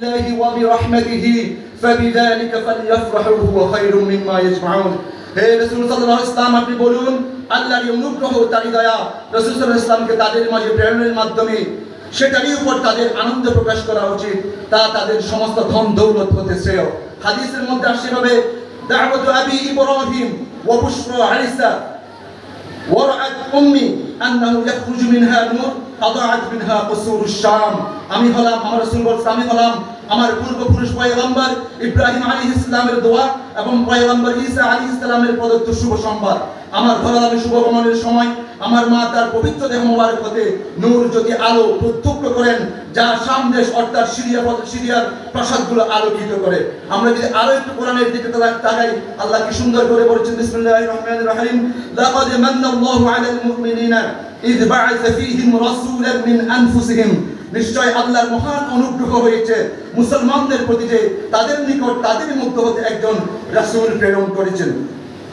الله وبرحمته فبذلك فليفرحوا هو خير مما يجمعون হে রাসূল সাল্লাল্লাহু আলাইহি ওয়াসাল্লাম আপনি বলুন আল্লাহর অনুগ্রহ তার দয়া রাসূল সাল্লাল্লাহু আলাইহি ওয়াসাল্লামকে তাদের মাঝে প্রেরণের মাধ্যমে সেটারই উপর তাদের আনন্দ প্রকাশ করা উচিত তা তাদের সমস্ত ধন দৌলত হতে শ্রেয় হাদিসের মধ্যে আসছে ভাবে দাওয়াতু আবি ইব্রাহিম ওয়া বুশরা ঈসা ورأت أمي أنه يخرج منها نور أضاعت منها قصور الشام আমি হলাম আমার রাসূল বলেছেন আমি হলাম আমার পূর্বপুরুষ পয়গম্বর ইব্রাহিম আলাইহিস সালামের দোয়া এবং পয়গম্বর ঈসা আলাইহিস সালামের প্রদত্ত শুভ সংবাদ আমার ঘরে আমি শুভ গমনের সময় আমার মা তার পবিত্র দেহ মোবারক হতে নূর যদি আলো প্রত্যক্ষ করেন যা শাম দেশ অর্থাৎ সিরিয়ার প্রাসাদগুলো আলোকিত করে আমরা যদি আরো একটু কোরআনের দিকে তাকাই আল্লাহ কি সুন্দর করে বলেছেন বিসমিল্লাহির রহমানির রহিম লাকাদ মান্নাল্লাহু আলাল মুমিনিনা ইয বা'আথা ফীহিম রাসূলান মিন আনফুসিহিম নিশ্চয় আল্লাহর মহান অনুগ্রহ হয়েছে মুসলমানদের প্রতি যে তাদের নিকট তাদের মধ্য হতে একজন রাসূল প্রেরণ করেছেন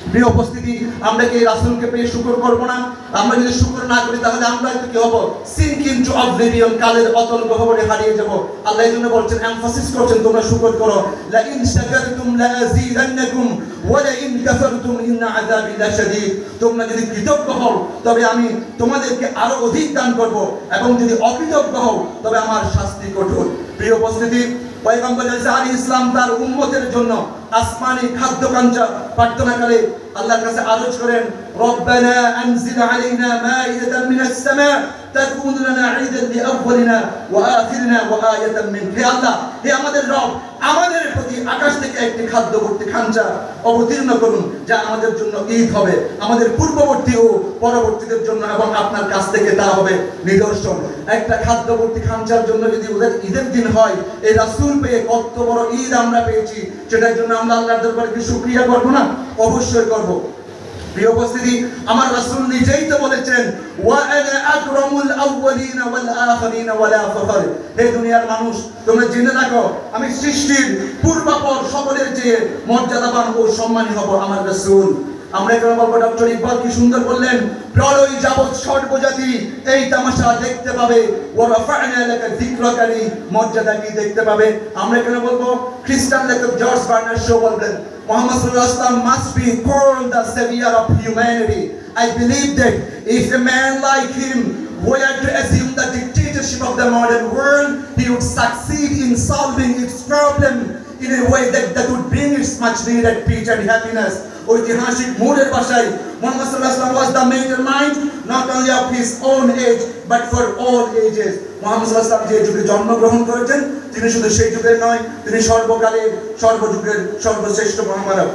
প্রিয় উপস্থিতি আমরা কি রাসূলকে পেয়ে শুকর করব না আমরা যদি শুকর না করি তাহলে আমরা কি হব সিঙ্ক ইনটু অবলিভিয়ন কালের অতল গহ্বরে হারিয়ে যাব আল্লাহ এই জন্য বলছেন এমফাসিস করছেন তোমরা শুকর করো লা ইন শাকারতুম লা আযীদান্নাকুম ওয়া লা ইন কাফারতুম ইন্না আযাবি লাশাদীদ তোমরা যদি কৃতজ্ঞ হও তবে আমি তোমাদেরকে আরো অধিক দান করব এবং যদি অকৃতজ্ঞ হও তবে আমার শাস্তি কঠোর প্রিয় উপস্থিতি পয়গম্বর ঈসা আলাইহিস সালাম তার উম্মতের জন্য আসমানি খাদ্য কাঞ্জা প্রার্থনাকালে আল্লাহর কাছে আরজ করেন রব্বানা আনজিল আলাইনা মাইদাতান মিনাস সামা তাকুন লানা ঈদান লিআউয়ালিনা ওয়া আখিরিনা ওয়া আয়াতান মিনকা হে আল্লাহ হে আমাদের রব আমাদের প্রতি আকাশ থেকে একটি খাদ্য ভর্তি খাঞ্চা অবতীর্ণ করুন যা আমাদের জন্য ঈদ হবে আমাদের পূর্ববর্তী ও পরবর্তীদের জন্য এবং আপনার কাছ থেকে তা হবে নিদর্শন একটা খাদ্য ভর্তি খাঞ্চার জন্য যদি ওদের ঈদের দিন হয় এই রাসূল পেয়ে কত বড় ঈদ আমরা পেয়েছি সেটার জন্য আমরা আল্লাহর দরবারে কি শুকরিয়া করব না অবশ্যই করব প্রিয় উপস্থিতি আমার রাসূল নিজেই তো বলেছেন ওয়া আনা আকরামুল আউয়ালিনা ওয়াল আখিরিনা ওয়ালা ফাখর হে দুনিয়ার মানুষ তোমরা জেনে রাখো আমি সৃষ্টির পূর্বাপর সকলের চেয়ে মর্যাদাবান ও সম্মানী হব আমার রাসূল আমরা এখানে বলবো ডক্টর ইকবাল কি সুন্দর বললেন প্রলয় যাবৎ সর্বজাতি এই তামাশা দেখতে পাবে ওয়া রাফা'না লাকা যিকরাকানি মর্যাদা কি দেখতে পাবে আমরা এখানে বলবো খ্রিস্টান লেখক জর্জ বার্নার্ড শো বলবেন Muhammad sallallahu alaihi wasallam must be called the savior of humanity. I believe that if a man like him were to assume the dictatorship of the modern world, he would succeed in solving its problem in a way that would bring its much needed peace and happiness. ঐতিহাসিক মোড়ের ভাষায় মুহাম্মদ সাল্লাল্লাহু আলাইহি ওয়াসাল্লাম was the mastermind not only of his own age but for all ages. Muhammad সাল্লাল্লাহু আলাইহি ওয়াসাল্লাম যে যুগে জন্মগ্রহণ করেছেন তিনি শুধু সেই যুগের নয় তিনি সর্বকালের সর্বযুগের সর্বশ্রেষ্ঠ মহামানব